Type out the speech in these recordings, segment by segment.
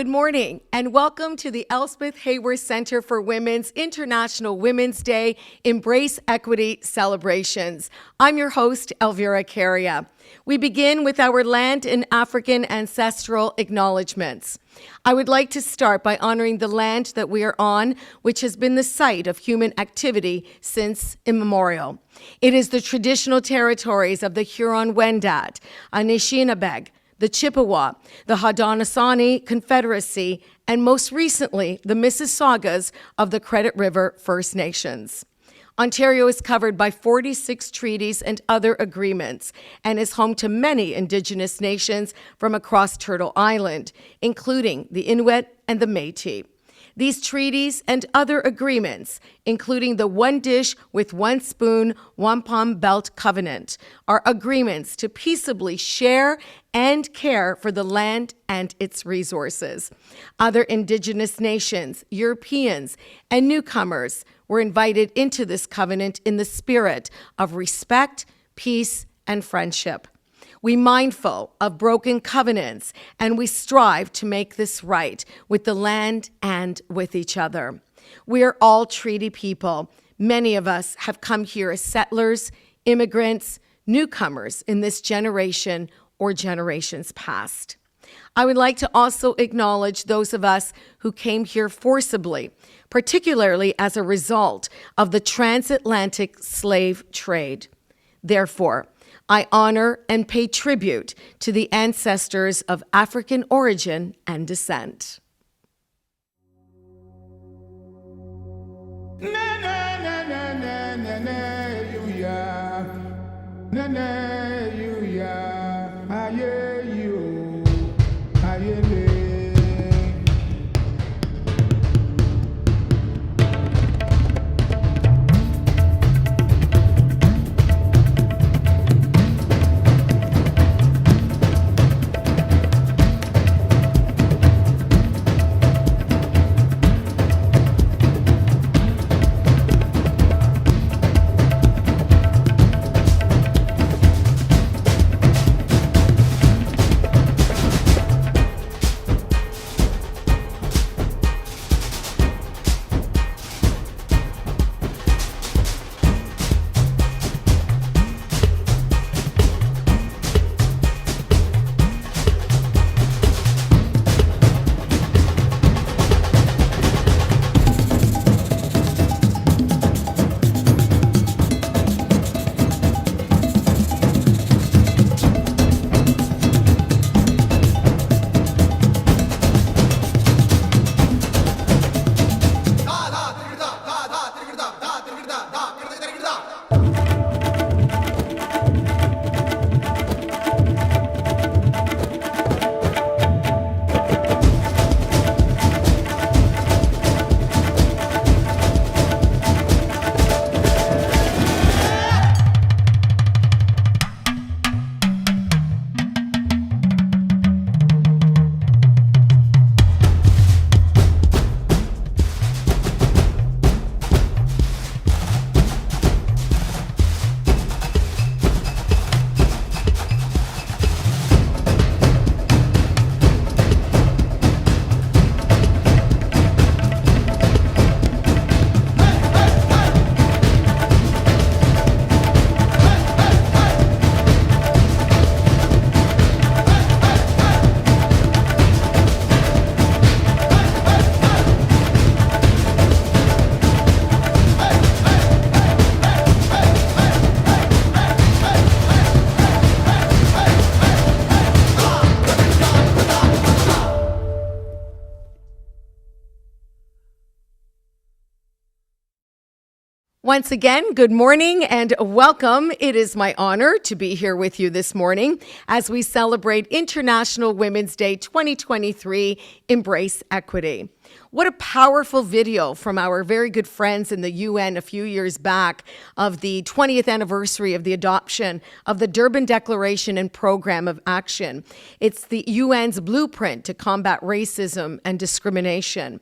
Good morning and welcome to the Elspeth Heyworth Center for Women's International Women's Day Embrace Equity celebrations. I'm your host, Elvira Caria. We begin with our land and African ancestral acknowledgements. I would like to start by honoring the land that we are on, which has been the site of human activity since immemorial. It is the traditional territories of the Huron-Wendat, Anishinabeg, the Chippewa, the Haudenosaunee Confederacy, and most recently, the Mississaugas of the Credit River First Nations. Ontario is covered by 46 treaties and other agreements and is home to many Indigenous nations from across Turtle Island, including the Inuit and the Métis. These treaties and other agreements, including the One Dish with One Spoon Wampum Belt Covenant, are agreements to peaceably share and care for the land and its resources. Other Indigenous nations, Europeans, and newcomers were invited into this covenant in the spirit of respect, peace, and friendship. We mindful of broken covenants, and we strive to make this right with the land and with each other. We are all treaty people. Many of us have come here as settlers, immigrants, newcomers in this generation or generations past. I would like to also acknowledge those of us who came here forcibly, particularly as a result of the transatlantic slave trade. Therefore, I honor and pay tribute to the ancestors of African origin and descent. Once again, good morning and welcome. It is my honor to be here with you this morning as we celebrate International Women's Day 2023, Embrace Equity. What a powerful video from our very good friends in the UN a few years back of the 20th anniversary of the adoption of the Durban Declaration and Program of Action. It's the UN's blueprint to combat racism and discrimination.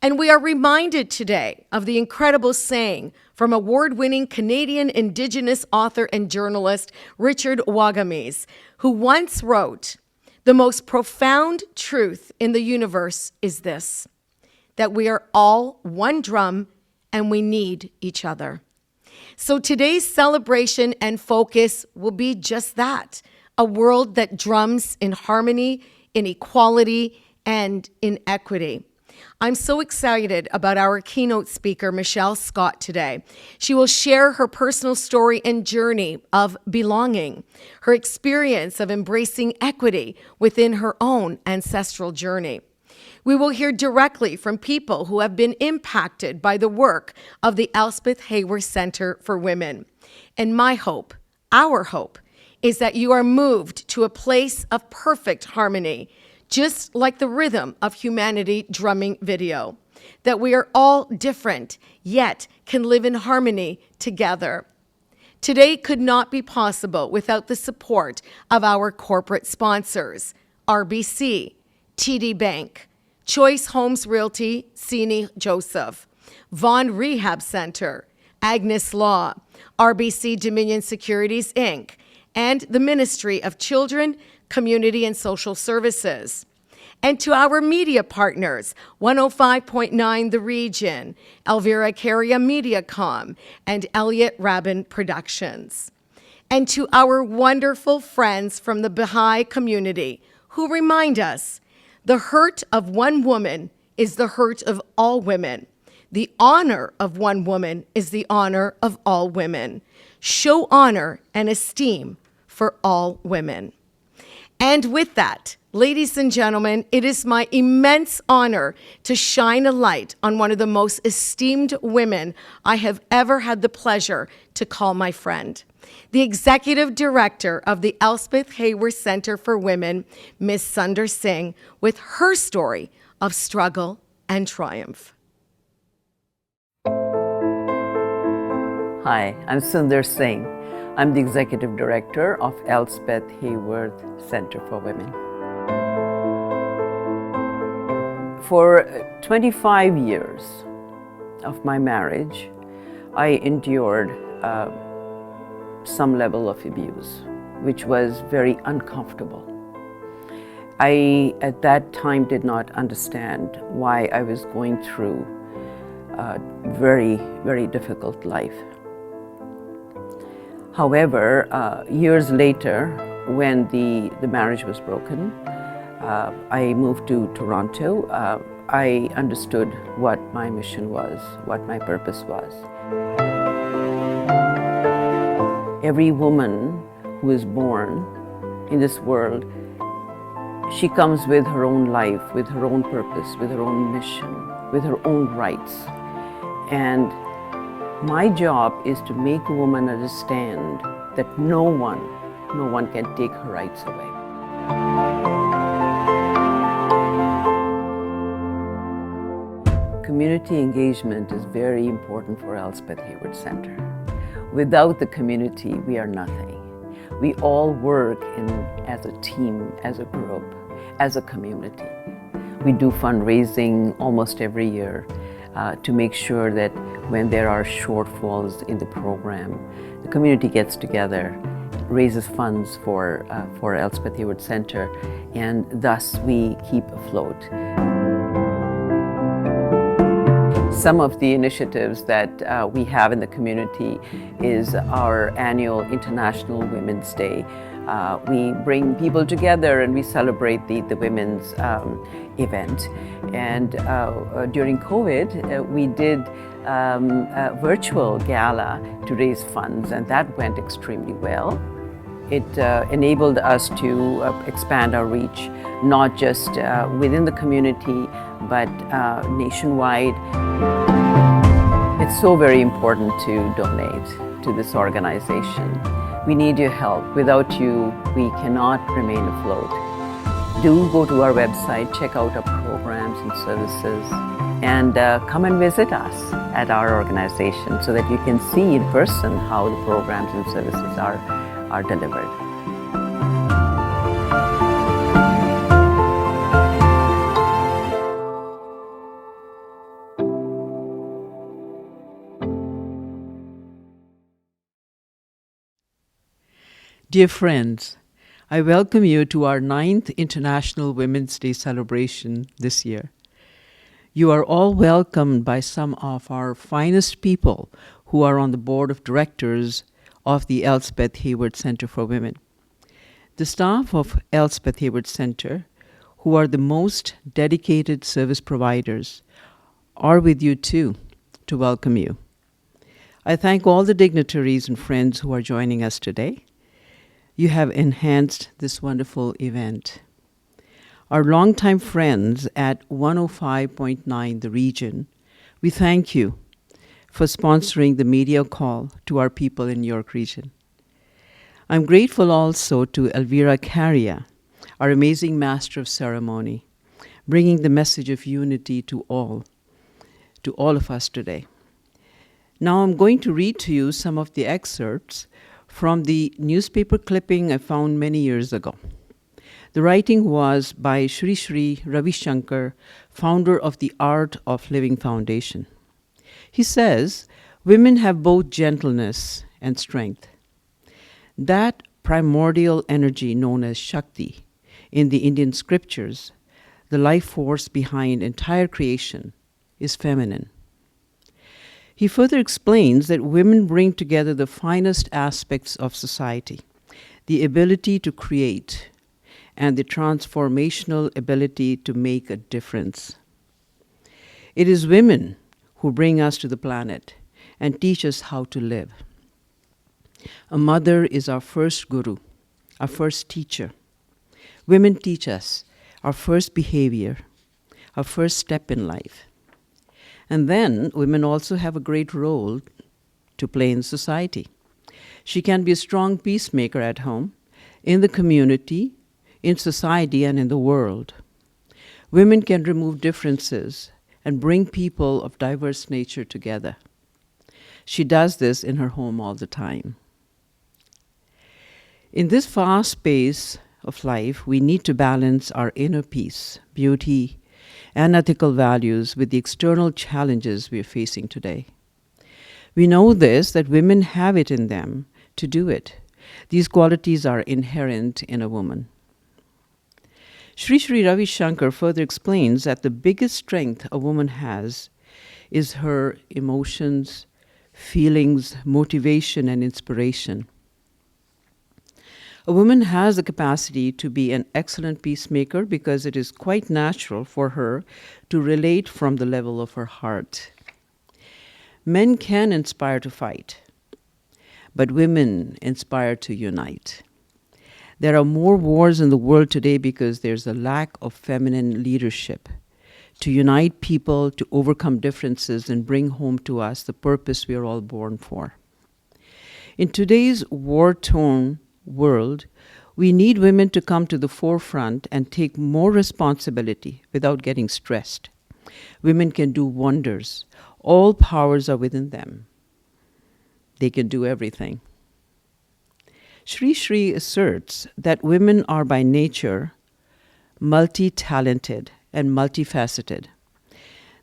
And we are reminded today of the incredible saying from award-winning Canadian Indigenous author and journalist Richard Wagamese, who once wrote, The most profound truth in the universe is this, that we are all one drum and we need each other. So today's celebration and focus will be just that, a world that drums in harmony, in equality, and in equity. I'm so excited about our keynote speaker, Michelle Scott, today. She will share her personal story and journey of belonging, her experience of embracing equity within her own ancestral journey. We will hear directly from people who have been impacted by the work of the Elspeth Heyworth Center for Women. And my hope, our hope, is that you are moved to a place of perfect harmony, just like the rhythm of humanity drumming video, that we are all different, yet can live in harmony together. Today could not be possible without the support of our corporate sponsors, RBC, TD Bank, Choice Homes Realty, Sini Joseph, Vaughan Rehab Center, Agnes Law, RBC Dominion Securities, Inc., and the Ministry of Children, Community and Social Services. And to our media partners, 105.9 The Region, Elvira Caria Mediacom, and Elliott Rabin Productions. And to our wonderful friends from the Baha'i community who remind us, the hurt of one woman is the hurt of all women. The honor of one woman is the honor of all women. Show honor and esteem for all women. And with that, ladies and gentlemen, it is my immense honor to shine a light on one of the most esteemed women I have ever had the pleasure to call my friend. The Executive Director of the Elspeth Heyworth Center for Women, Ms. Sundar Singh, with her story of struggle and triumph. Hi, I'm Sundar Singh. I'm the Executive Director of Elspeth Heyworth Center for Women. For 25 years of my marriage, I endured some level of abuse, which was very uncomfortable. I, at that time, did not understand why I was going through a very, very difficult life. However, years later, when the marriage was broken, I moved to Toronto. I understood what my mission was, what my purpose was. Every woman who is born in this world, she comes with her own life, with her own purpose, with her own mission, with her own rights. And my job is to make a woman understand that no one can take her rights away. Community engagement is very important for Elspeth Heyworth Center. Without the community, we are nothing. We all work as a team, as a group, as a community. We do fundraising almost every year to make sure that when there are shortfalls in the program, the community gets together, raises funds for Elspeth Heyworth Center, and thus we keep afloat. Some of the initiatives that we have in the community is our annual International Women's Day. We bring people together and we celebrate the women's event. And during COVID, we did a virtual gala to raise funds, and that went extremely well. It enabled us to expand our reach, not just within the community, but nationwide. It's so very important to donate to this organization. We need your help. Without you, we cannot remain afloat. Do go to our website, check out our programs and services, and come and visit us at our organization so that you can see in person how the programs and services are delivered. Dear friends, I welcome you to our 9th International Women's Day celebration this year. You are all welcomed by some of our finest people who are on the board of directors of the Elspeth Heyworth Center for Women. The staff of Elspeth Heyworth Center, who are the most dedicated service providers, are with you too to welcome you. I thank all the dignitaries and friends who are joining us today. You have enhanced this wonderful event. Our longtime friends at 105.9 The Region, we thank you for sponsoring the media call to our people in York Region. I'm grateful also to Elvira Carria, our amazing master of ceremony, bringing the message of unity to all of us today. Now I'm going to read to you some of the excerpts from the newspaper clipping I found many years ago. The writing was by Sri Sri Ravi Shankar, founder of the Art of Living Foundation. He says, women have both gentleness and strength. That primordial energy known as Shakti in the Indian scriptures, the life force behind entire creation, is feminine. He further explains that women bring together the finest aspects of society, the ability to create and the transformational ability to make a difference. It is women who bring us to the planet and teach us how to live. A mother is our first guru, our first teacher. Women teach us our first behavior, our first step in life. And then women also have a great role to play in society. She can be a strong peacemaker at home, in the community, in society, and in the world. Women can remove differences and bring people of diverse nature together. She does this in her home all the time. In this fast pace of life, we need to balance our inner peace, beauty, and ethical values with the external challenges we are facing today. We know this, that women have it in them to do it. These qualities are inherent in a woman. Sri Sri Ravi Shankar further explains that the biggest strength a woman has is her emotions, feelings, motivation, and inspiration. A woman has the capacity to be an excellent peacemaker because it is quite natural for her to relate from the level of her heart. Men can inspire to fight, but women inspire to unite. There are more wars in the world today because there's a lack of feminine leadership to unite people, to overcome differences, and bring home to us the purpose we are all born for. In today's war-torn world, we need women to come to the forefront and take more responsibility without getting stressed. Women can do wonders. All powers are within them. They can do everything. Sri Sri asserts that women are by nature multi-talented and multifaceted.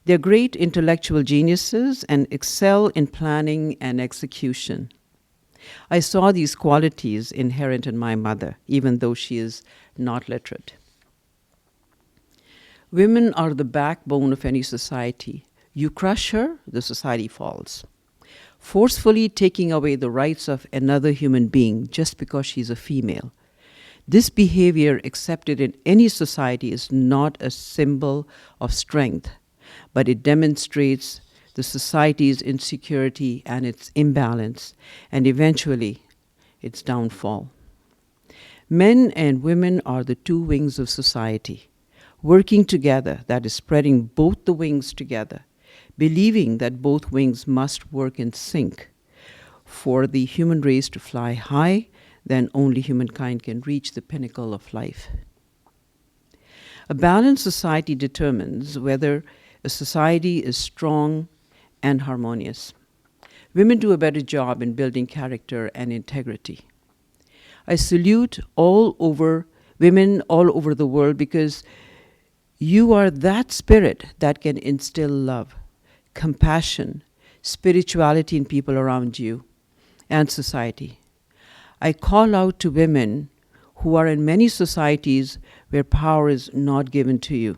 They're great intellectual geniuses and excel in planning and execution. I saw these qualities inherent in my mother, even though she is not literate. Women are the backbone of any society. You crush her, the society falls. Forcefully taking away the rights of another human being just because she's a female. This behavior accepted in any society is not a symbol of strength, but it demonstrates the society's insecurity and its imbalance, and eventually its downfall. Men and women are the two wings of society, working together, that is, spreading both the wings together, believing that both wings must work in sync for the human race to fly high, then only humankind can reach the pinnacle of life. A balanced society determines whether a society is strong and harmonious. Women do a better job in building character and integrity. I salute women all over the world because you are that spirit that can instill love, compassion, spirituality in people around you and society. I call out to women who are in many societies where power is not given to you.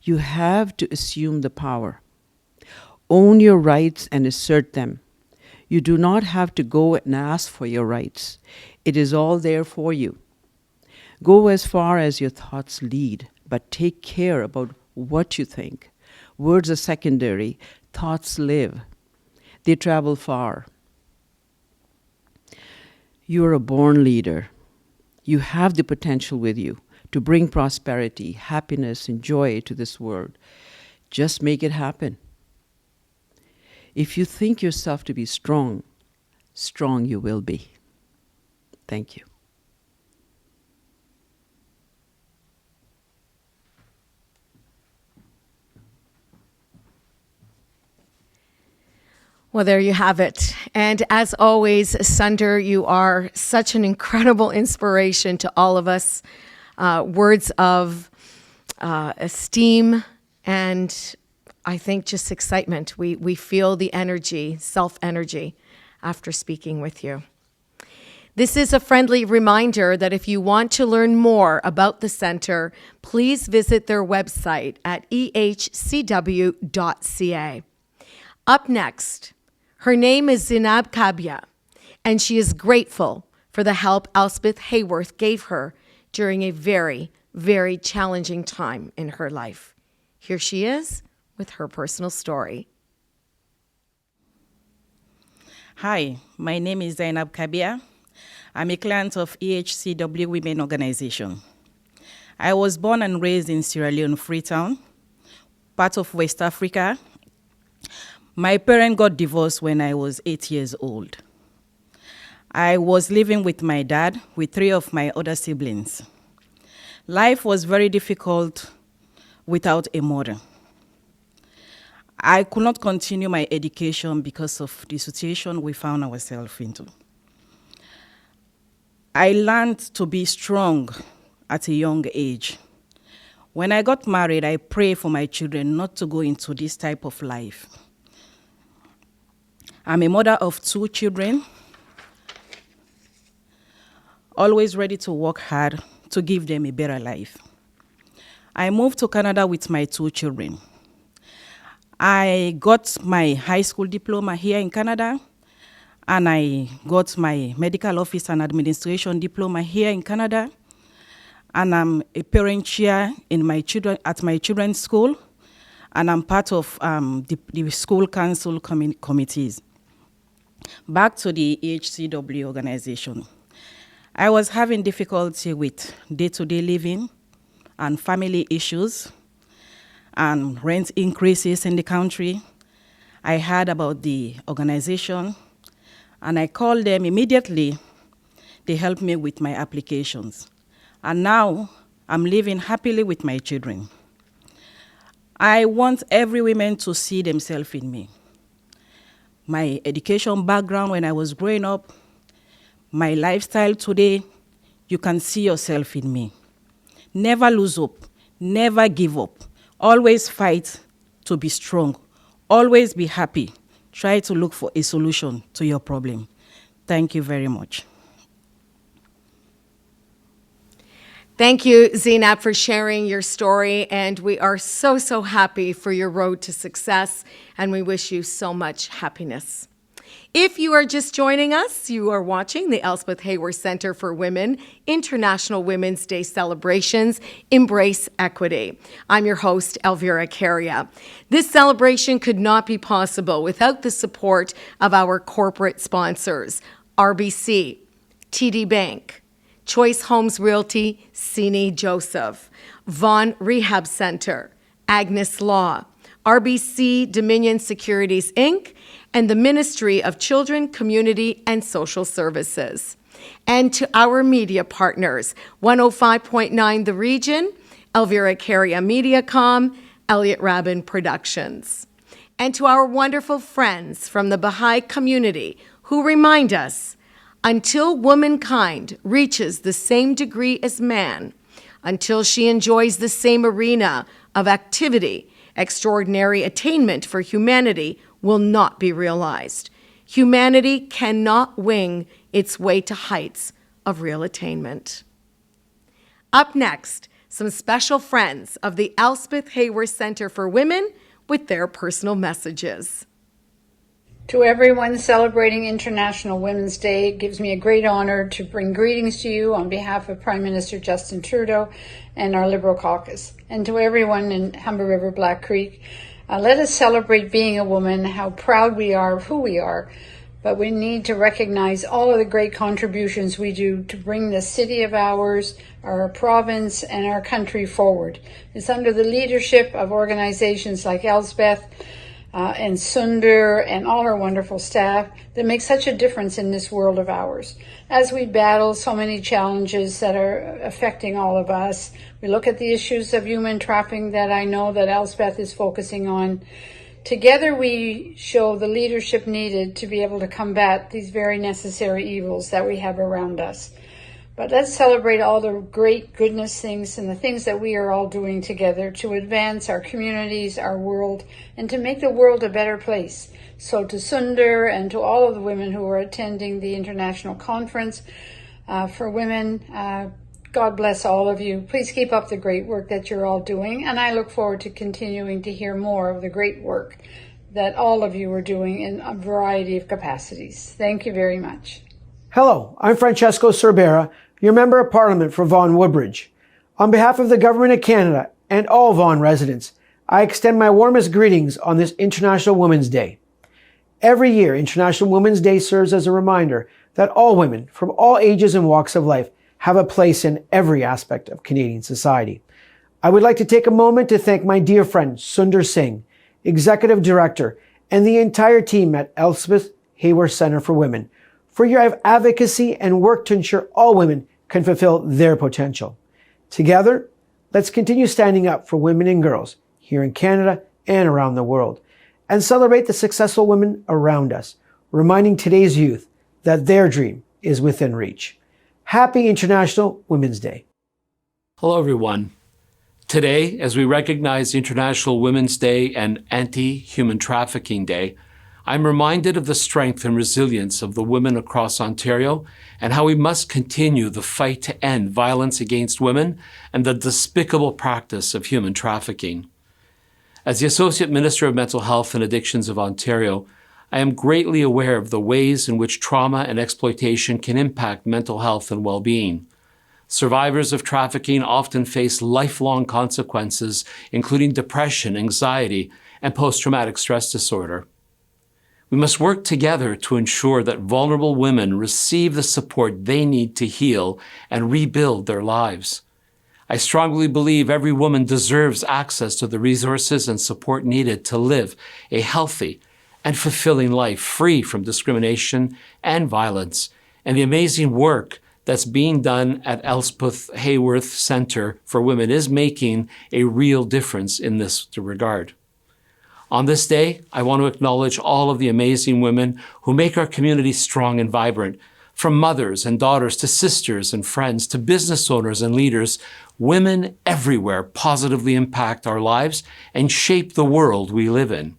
You have to assume the power. Own your rights and assert them. You do not have to go and ask for your rights. It is all there for you. Go as far as your thoughts lead, but take care about what you think. Words are secondary. Thoughts live. They travel far. You are a born leader. You have the potential with you to bring prosperity, happiness, and joy to this world. Just make it happen. If you think yourself to be strong, strong you will be. Thank you. Well, there you have it. And as always, Sunder, you are such an incredible inspiration to all of us. Words of esteem and I think just excitement. We feel the energy, self-energy, after speaking with you. This is a friendly reminder that if you want to learn more about the center, please visit their website at ehcw.ca. Up next, her name is Zainab Kabia, and she is grateful for the help Elspeth Heyworth gave her during a very, very challenging time in her life. Here she is with her personal story. Hi, my name is Zainab Kabia. I'm a client of EHCW Women Organization. I was born and raised in Sierra Leone, Freetown, part of West Africa. My parents got divorced when I was 8 years old. I was living with my dad, with 3 of my other siblings. Life was very difficult without a mother. I could not continue my education because of the situation we found ourselves into. I learned to be strong at a young age. When I got married, I prayed for my children not to go into this type of life. I'm a mother of 2 children, always ready to work hard to give them a better life. I moved to Canada with my 2 children. I got my high school diploma here in Canada, and I got my medical office and administration diploma here in Canada, and I'm a parent chair in at my children's school, and I'm part of the school council committees. Back to the EHCW organization. I was having difficulty with day-to-day living and family issues and rent increases in the country. I heard about the organization and I called them immediately. They helped me with my applications. And now I'm living happily with my children. I want every woman to see themselves in me. My education background when I was growing up, my lifestyle today, you can see yourself in me. Never lose hope, never give up. Always fight to be strong. Always be happy. Try to look for a solution to your problem. Thank you very much. Thank you, Zainab, for sharing your story, and we are so, so happy for your road to success, and we wish you so much happiness. If you are just joining us, you are watching the Elspeth Heyworth Center for Women International Women's Day celebrations, Embrace Equity. I'm your host, Elvira Caria. This celebration could not be possible without the support of our corporate sponsors, RBC, TD Bank, Choice Homes Realty, Sini Joseph, Vaughan Rehab Center, Agnes Law, RBC Dominion Securities, Inc., and the Ministry of Children, Community, and Social Services. And to our media partners, 105.9 The Region, Elvira Caria Mediacom, Elliott Rabin Productions. And to our wonderful friends from the Baha'i community who remind us, until womankind reaches the same degree as man, until she enjoys the same arena of activity, extraordinary attainment for humanity will not be realized. Humanity cannot wing its way to heights of real attainment. Up next, some special friends of the Elspeth Heyworth Center for Women with their personal messages. To everyone celebrating International Women's Day, it gives me a great honor to bring greetings to you on behalf of Prime Minister Justin Trudeau and our Liberal caucus. And to everyone in Humber River Black Creek, let us celebrate being a woman, how proud we are of who we are. But we need to recognize all of the great contributions we do to bring this city of ours, our province, and our country forward. It's under the leadership of organizations like Elspeth, and Sundar and all our wonderful staff that make such a difference in this world of ours. As we battle so many challenges that are affecting all of us, we look at the issues of human trafficking that I know that Elspeth is focusing on. Together we show the leadership needed to be able to combat these very necessary evils that we have around us. But let's celebrate all the great goodness things and the things that we are all doing together to advance our communities, our world, and to make the world a better place. So to Sundar and to all of the women who are attending the International Conference for Women, God bless all of you. Please keep up the great work that you're all doing, and I look forward to continuing to hear more of the great work that all of you are doing in a variety of capacities. Thank you very much. Hello, I'm Francesco Cervera, your Member of Parliament for Vaughan Woodbridge. On behalf of the Government of Canada and all Vaughan residents, I extend my warmest greetings on this International Women's Day. Every year, International Women's Day serves as a reminder that all women from all ages and walks of life have a place in every aspect of Canadian society. I would like to take a moment to thank my dear friend Sundar Singh, Executive Director, and the entire team at Elspeth Heyworth Center for Women for your advocacy and work to ensure all women can fulfill their potential. Together, let's continue standing up for women and girls here in Canada and around the world, and celebrate the successful women around us, reminding today's youth that their dream is within reach. Happy International Women's Day. Hello, everyone. Today, as we recognize International Women's Day and Anti-Human Trafficking Day, I'm reminded of the strength and resilience of the women across Ontario and how we must continue the fight to end violence against women and the despicable practice of human trafficking. As the Associate Minister of Mental Health and Addictions of Ontario, I am greatly aware of the ways in which trauma and exploitation can impact mental health and well-being. Survivors of trafficking often face lifelong consequences, including depression, anxiety, and post-traumatic stress disorder. We must work together to ensure that vulnerable women receive the support they need to heal and rebuild their lives. I strongly believe every woman deserves access to the resources and support needed to live a healthy and fulfilling life free from discrimination and violence, and the amazing work that's being done at Elspeth Heyworth Center for Women is making a real difference in this regard. On this day, I want to acknowledge all of the amazing women who make our community strong and vibrant. From mothers and daughters to sisters and friends to business owners and leaders, women everywhere positively impact our lives and shape the world we live in.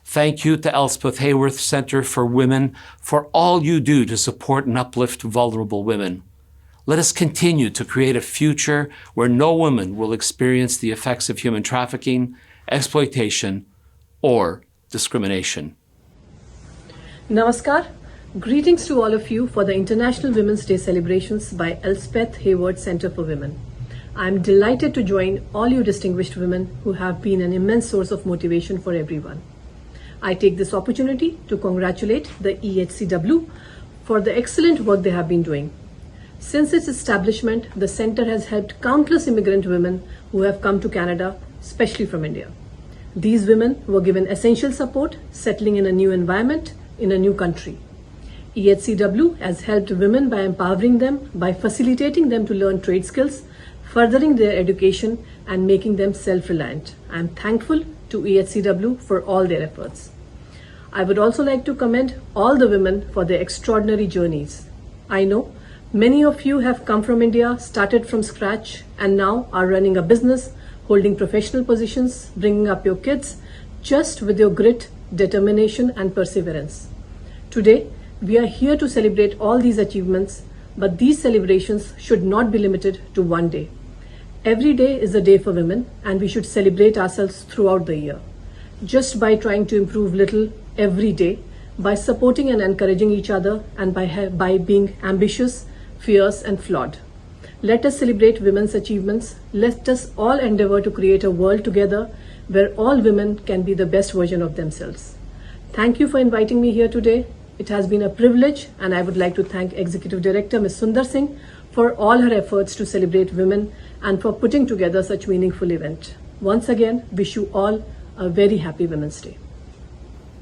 Thank you to Elspeth Heyworth Center for Women for all you do to support and uplift vulnerable women. Let us continue to create a future where no woman will experience the effects of human trafficking, exploitation, or discrimination. Namaskar. Greetings to all of you for the International Women's Day celebrations by Elspeth Heyworth Center for Women. I'm delighted to join all you distinguished women who have been an immense source of motivation for everyone. I take this opportunity to congratulate the EHCW for the excellent work they have been doing. Since its establishment, the center has helped countless immigrant women who have come to Canada, especially from India. These women were given essential support, settling in a new environment, in a new country. EHCW has helped women by empowering them, by facilitating them to learn trade skills, furthering their education, and making them self-reliant. I am thankful to EHCW for all their efforts. I would also like to commend all the women for their extraordinary journeys. I know many of you have come from India, started from scratch, and now are running a business, holding professional positions, bringing up your kids, just with your grit, determination, and perseverance. Today, we are here to celebrate all these achievements, but these celebrations should not be limited to one day. Every day is a day for women, and we should celebrate ourselves throughout the year. Just by trying to improve little every day, by supporting and encouraging each other, and by being ambitious, fierce, and flawed. Let us celebrate women's achievements. Let us all endeavor to create a world together where all women can be the best version of themselves. Thank you for inviting me here today. It has been a privilege, and I would like to thank Executive Director Ms. Sundar Singh for all her efforts to celebrate women and for putting together such meaningful event. Once again, wish you all a very happy Women's Day.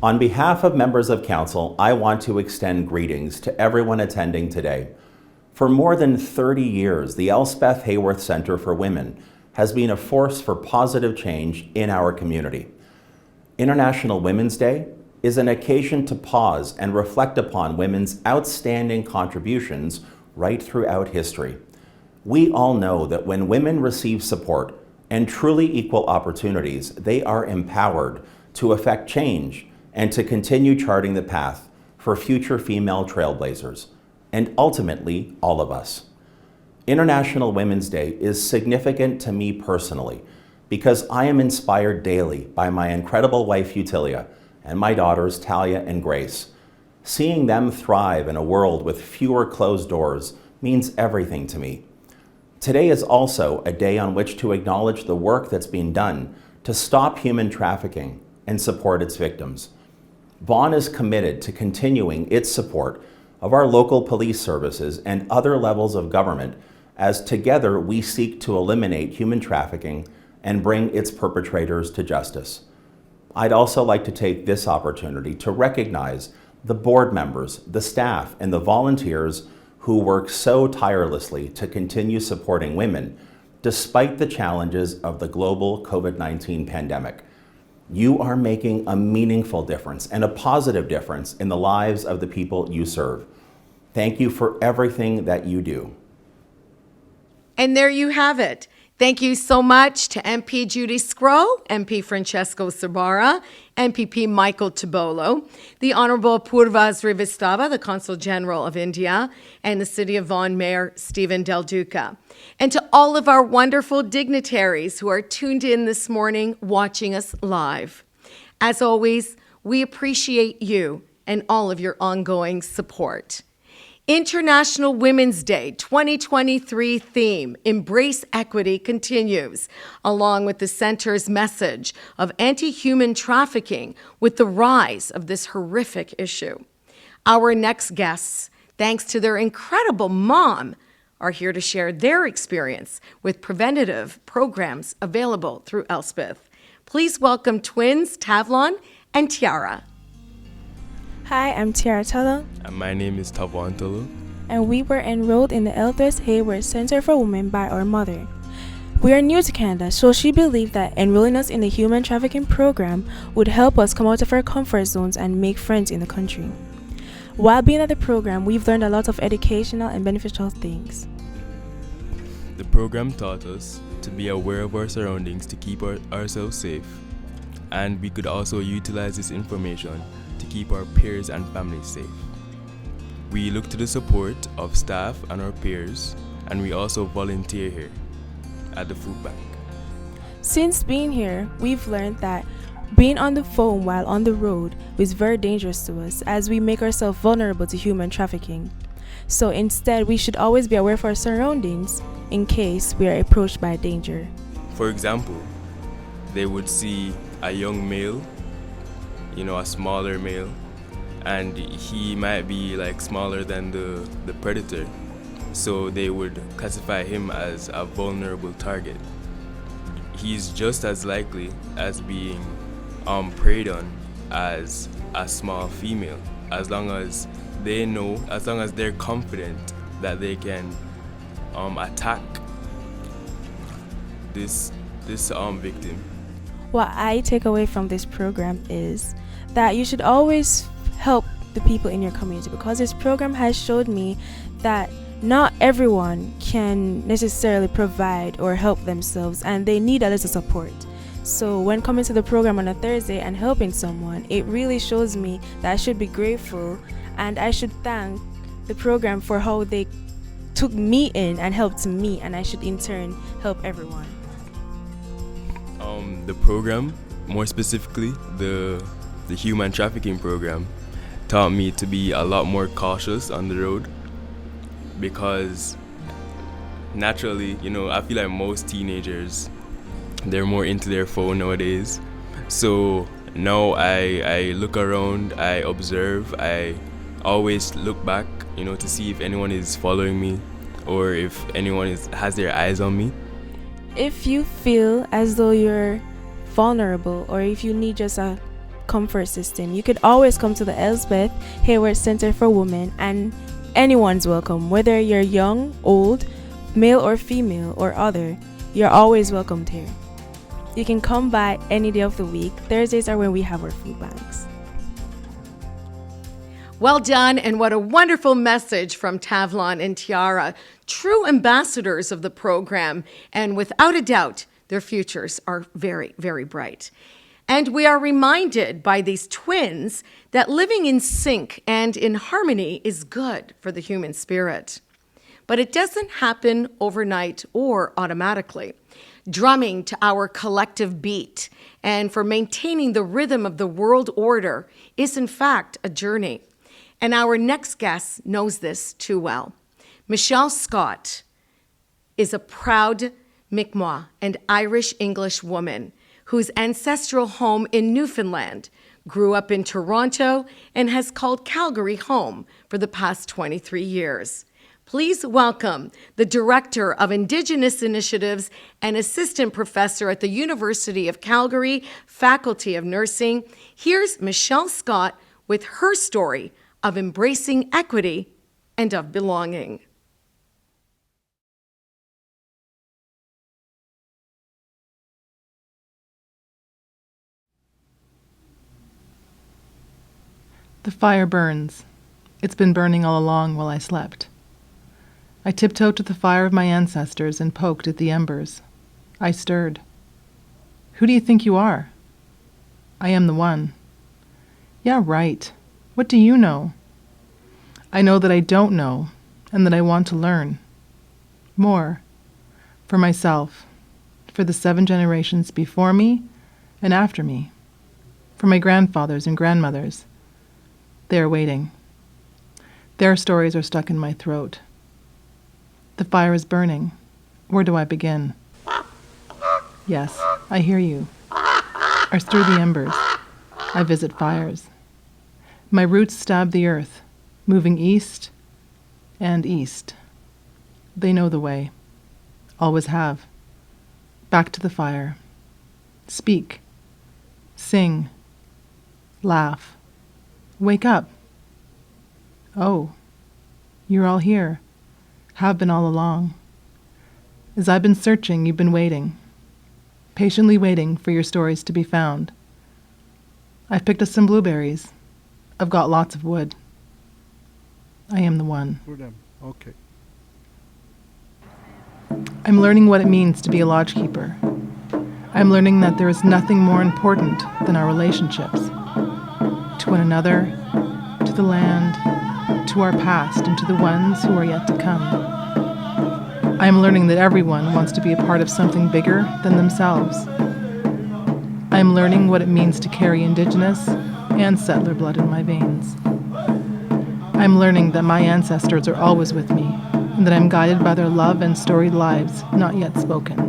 On behalf of members of Council, I want to extend greetings to everyone attending today. For more than 30 years, the Elspeth Heyworth Center for Women has been a force for positive change in our community. International Women's Day is an occasion to pause and reflect upon women's outstanding contributions right throughout history. We all know that when women receive support and truly equal opportunities, they are empowered to effect change and to continue charting the path for future female trailblazers, and ultimately, all of us. International Women's Day is significant to me personally because I am inspired daily by my incredible wife, Utilia, and my daughters, Talia and Grace. Seeing them thrive in a world with fewer closed doors means everything to me. Today is also a day on which to acknowledge the work that's being done to stop human trafficking and support its victims. Vaughan is committed to continuing its support of our local police services and other levels of government as together we seek to eliminate human trafficking and bring its perpetrators to justice. I'd also like to take this opportunity to recognize the board members, the staff, and the volunteers who work so tirelessly to continue supporting women despite the challenges of the global COVID-19 pandemic. You are making a meaningful difference and a positive difference in the lives of the people you serve. Thank you for everything that you do. And there you have it. Thank you so much to MP Judy Scrow, MP Francesco Sabara, MPP Michael Tibolo, the Honorable Purvas Rivestava, the Consul General of India, and the City of Vaughan Mayor Stephen Del Duca. And to all of our wonderful dignitaries who are tuned in this morning watching us live. As always, we appreciate you and all of your ongoing support. International Women's Day 2023 theme, Embrace Equity, continues, along with the Center's message of anti-human trafficking with the rise of this horrific issue. Our next guests, thanks to their incredible mom, are here to share their experience with preventative programs available through Elspeth. Please welcome twins Tavlon and Tiara. Hi, I'm Tiara Tolo. And my name is Tavon Tolo. And we were enrolled in the Elspeth Heyworth Center for Women by our mother. We are new to Canada, so she believed that enrolling us in the human trafficking program would help us come out of our comfort zones and make friends in the country. While being at the program, we've learned a lot of educational and beneficial things. The program taught us to be aware of our surroundings to keep ourselves safe, and we could also utilize this information to keep our peers and families safe. We look to the support of staff and our peers, and we also volunteer here at the food bank. Since being here, we've learned that being on the phone while on the road is very dangerous to us, as we make ourselves vulnerable to human trafficking. So instead, we should always be aware of our surroundings in case we are approached by danger. For example, they would see a young male, a smaller male, and he might be smaller than the predator. So they would classify him as a vulnerable target. He's just as likely as being preyed on as a small female, as long as they're confident that they can attack this victim. What I take away from this program is that you should always help the people in your community, because this program has showed me that not everyone can necessarily provide or help themselves, and they need a little support. So when coming to the program on a Thursday and helping someone, it really shows me that I should be grateful, and I should thank the program for how they took me in and helped me, and I should in turn help everyone. The program, more specifically the human trafficking program, taught me to be a lot more cautious on the road, because naturally, I feel like most teenagers, they're more into their phone nowadays. So now I look around, I observe, I always look back, to see if anyone is following me or if anyone has their eyes on me. If you feel as though you're vulnerable, or if you need just a comfort system, you could always come to the Elspeth Heyworth Center for Women, and anyone's welcome. Whether you're young, old, male or female or other, you're always welcomed here. You can come by any day of the week. Thursdays are when we have our food banks. Well done, and what a wonderful message from Tavlon and Tiara, true ambassadors of the program, and without a doubt, their futures are very, very bright. And we are reminded by these twins that living in sync and in harmony is good for the human spirit. But it doesn't happen overnight or automatically. Drumming to our collective beat and for maintaining the rhythm of the world order is in fact a journey. And our next guest knows this too well. Michelle Scott is a proud Mi'kmaq and Irish-English woman whose ancestral home in Newfoundland grew up in Toronto and has called Calgary home for the past 23 years. Please welcome the Director of Indigenous Initiatives and Assistant Professor at the University of Calgary, Faculty of Nursing. Here's Michelle Scott with her story of embracing equity and of belonging. The fire burns. It's been burning all along while I slept. I tiptoed to the fire of my ancestors and poked at the embers. I stirred. Who do you think you are? I am the one. Yeah, right. What do you know? I know that I don't know, and that I want to learn. More. For myself. For the 7 generations before me and after me. For my grandfathers and grandmothers. They are waiting. Their stories are stuck in my throat. The fire is burning. Where do I begin? Yes, I hear you. I stir the embers. I visit fires. My roots stab the earth, moving east and east. They know the way. Always have. Back to the fire. Speak. Sing. Laugh. Wake up. Oh, you're all here. Have been all along. As I've been searching, you've been waiting. Patiently waiting for your stories to be found. I've picked us some blueberries. I've got lots of wood. I am the one. For them, okay. I'm learning what it means to be a lodgekeeper. I'm learning that there is nothing more important than our relationships. To one another, to the land, to our past, and to the ones who are yet to come. I am learning that everyone wants to be a part of something bigger than themselves. I am learning what it means to carry Indigenous and settler blood in my veins. I am learning that my ancestors are always with me, and that I am guided by their love and storied lives not yet spoken.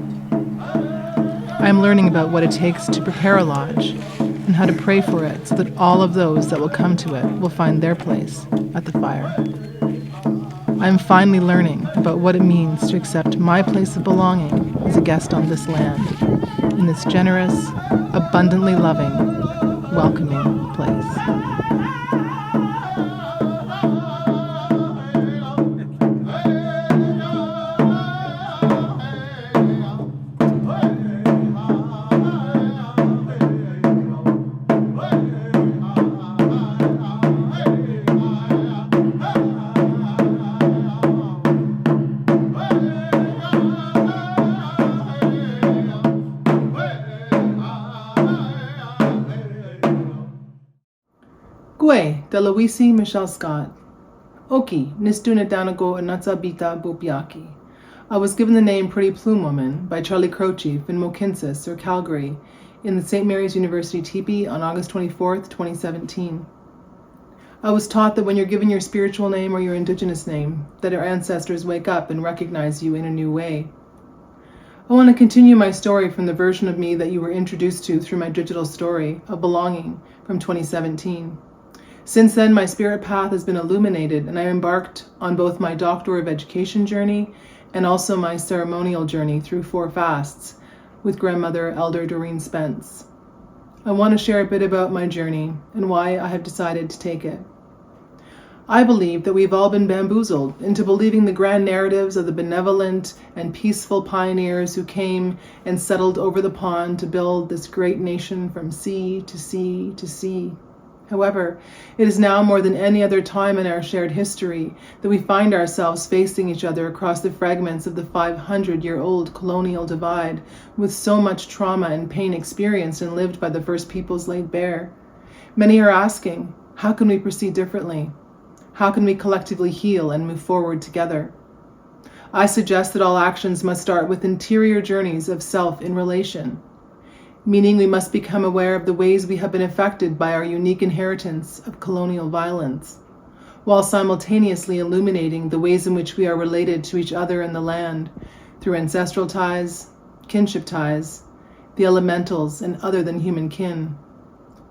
I am learning about what it takes to prepare a lodge, and how to pray for it so that all of those that will come to it will find their place at the fire. I am finally learning about what it means to accept my place of belonging as a guest on this land, in this generous, abundantly loving, welcoming place. Gwe de Louisi Michelle Scott. Oki, Nistuna Danago Natsabita Bupiaki. I was given the name Pretty Plume Woman by Charlie Crochief in Mohkinstsis, or Calgary, in the St. Mary's University Teepee on August 24th, 2017. I was taught that when you're given your spiritual name or your Indigenous name, that our ancestors wake up and recognize you in a new way. I want to continue my story from the version of me that you were introduced to through my digital story of belonging from 2017. Since then, my spirit path has been illuminated, and I embarked on both my Doctor of Education journey and also my ceremonial journey through 4 fasts with grandmother Elder Doreen Spence. I want to share a bit about my journey and why I have decided to take it. I believe that we've all been bamboozled into believing the grand narratives of the benevolent and peaceful pioneers who came and settled over the pond to build this great nation from sea to sea to sea. However, it is now more than any other time in our shared history that we find ourselves facing each other across the fragments of the 500-year-old colonial divide, with so much trauma and pain experienced and lived by the first peoples laid bare. Many are asking, how can we proceed differently? How can we collectively heal and move forward together? I suggest that all actions must start with interior journeys of self in relation, meaning we must become aware of the ways we have been affected by our unique inheritance of colonial violence, while simultaneously illuminating the ways in which we are related to each other and the land through ancestral ties, kinship ties, the elementals, and other than human kin.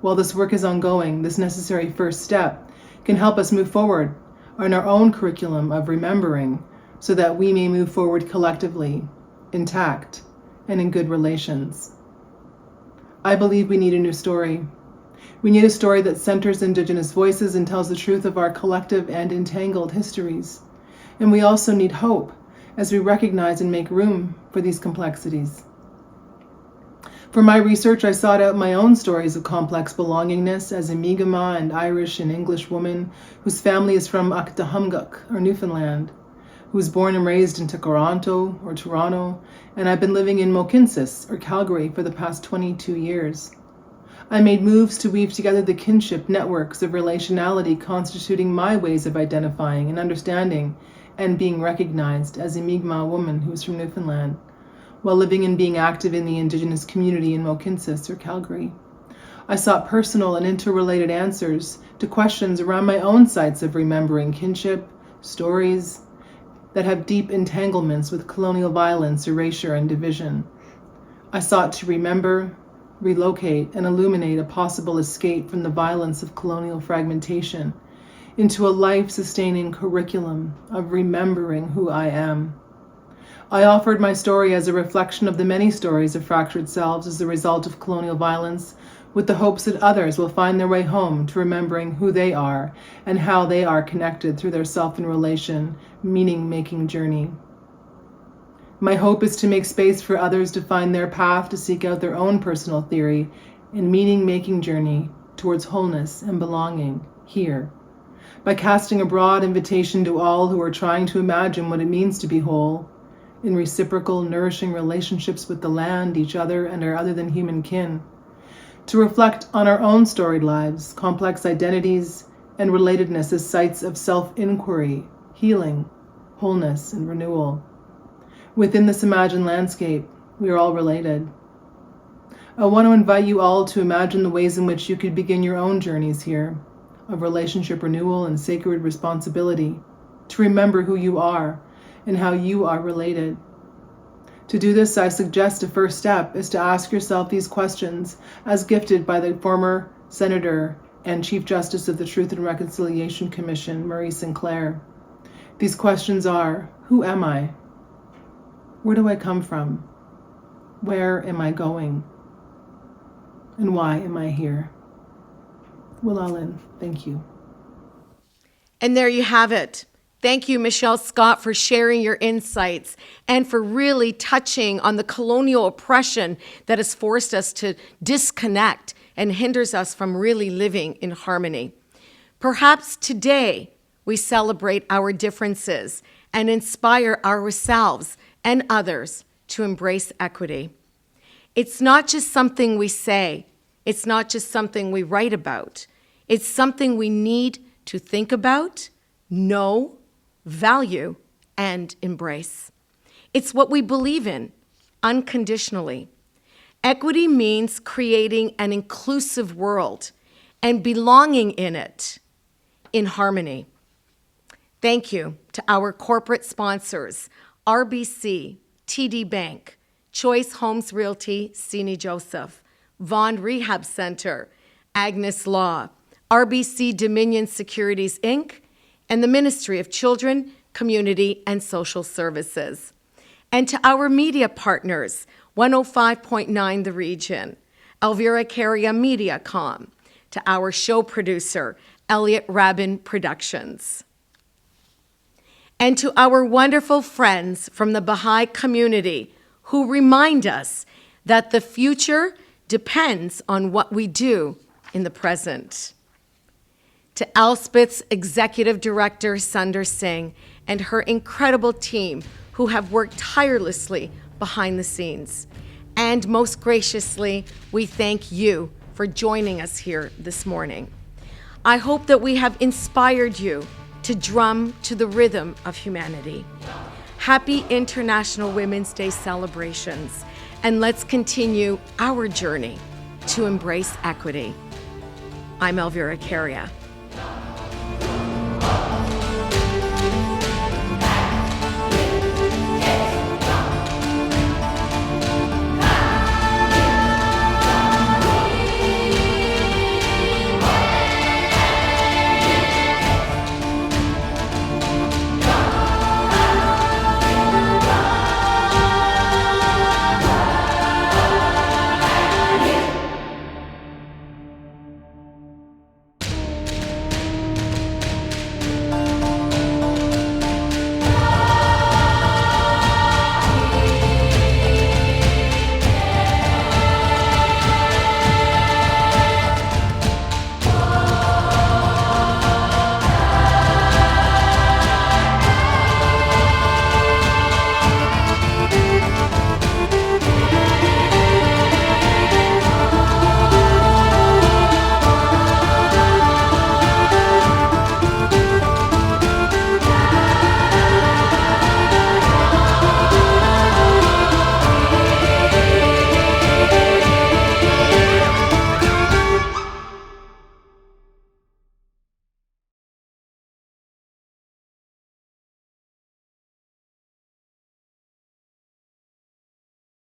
While this work is ongoing, this necessary first step can help us move forward on our own curriculum of remembering so that we may move forward collectively, intact, and in good relations. I believe we need a new story. We need a story that centers Indigenous voices and tells the truth of our collective and entangled histories. And we also need hope as we recognize and make room for these complexities. For my research, I sought out my own stories of complex belongingness as a Mi'kmaq and Irish and English woman whose family is from Aktahamguk, or Newfoundland, who was born and raised in Toronto, and I've been living in Mohkinstsis, or Calgary, for the past 22 years. I made moves to weave together the kinship networks of relationality constituting my ways of identifying and understanding and being recognized as a Mi'kmaq woman who is from Newfoundland, while living and being active in the Indigenous community in Mohkinstsis, or Calgary. I sought personal and interrelated answers to questions around my own sites of remembering kinship, stories that have deep entanglements with colonial violence, erasure, and division. I sought to remember, relocate, and illuminate a possible escape from the violence of colonial fragmentation into a life-sustaining curriculum of remembering who I am. I offered my story as a reflection of the many stories of fractured selves as a result of colonial violence, with the hopes that others will find their way home to remembering who they are and how they are connected through their self and relation, meaning-making journey. My hope is to make space for others to find their path to seek out their own personal theory and meaning-making journey towards wholeness and belonging here, by casting a broad invitation to all who are trying to imagine what it means to be whole, in reciprocal, nourishing relationships with the land, each other, and our other than human kin, to reflect on our own storied lives, complex identities, and relatedness as sites of self-inquiry, healing, wholeness, and renewal. Within this imagined landscape, we are all related. I want to invite you all to imagine the ways in which you could begin your own journeys here, of relationship renewal and sacred responsibility, to remember who you are and how you are related. To do this, I suggest a first step is to ask yourself these questions as gifted by the former Senator and Chief Justice of the Truth and Reconciliation Commission, Marie Sinclair. These questions are, who am I? Where do I come from? Where am I going? And why am I here? Willalin, thank you. And there you have it. Thank you, Michelle Scott, for sharing your insights and for really touching on the colonial oppression that has forced us to disconnect and hinders us from really living in harmony. Perhaps today we celebrate our differences and inspire ourselves and others to embrace equity. It's not just something we say. It's not just something we write about. It's something we need to think about, know, value, and embrace. It's what we believe in, unconditionally. Equity means creating an inclusive world and belonging in it, in harmony. Thank you to our corporate sponsors, RBC, TD Bank, Choice Homes Realty, Sini Joseph, Vaughan Rehab Center, Agnes Law, RBC Dominion Securities, Inc., and the Ministry of Children, Community, and Social Services. And to our media partners, 105.9 The Region, Elvira Caria Mediacom, to our show producer, Elliot Rabin Productions. And to our wonderful friends from the Baha'i community who remind us that the future depends on what we do in the present. To Elspeth's Executive Director, Sunder Singh, and her incredible team who have worked tirelessly behind the scenes. And most graciously, we thank you for joining us here this morning. I hope that we have inspired you to drum to the rhythm of humanity. Happy International Women's Day celebrations, and let's continue our journey to embrace equity. I'm Elvira Caria.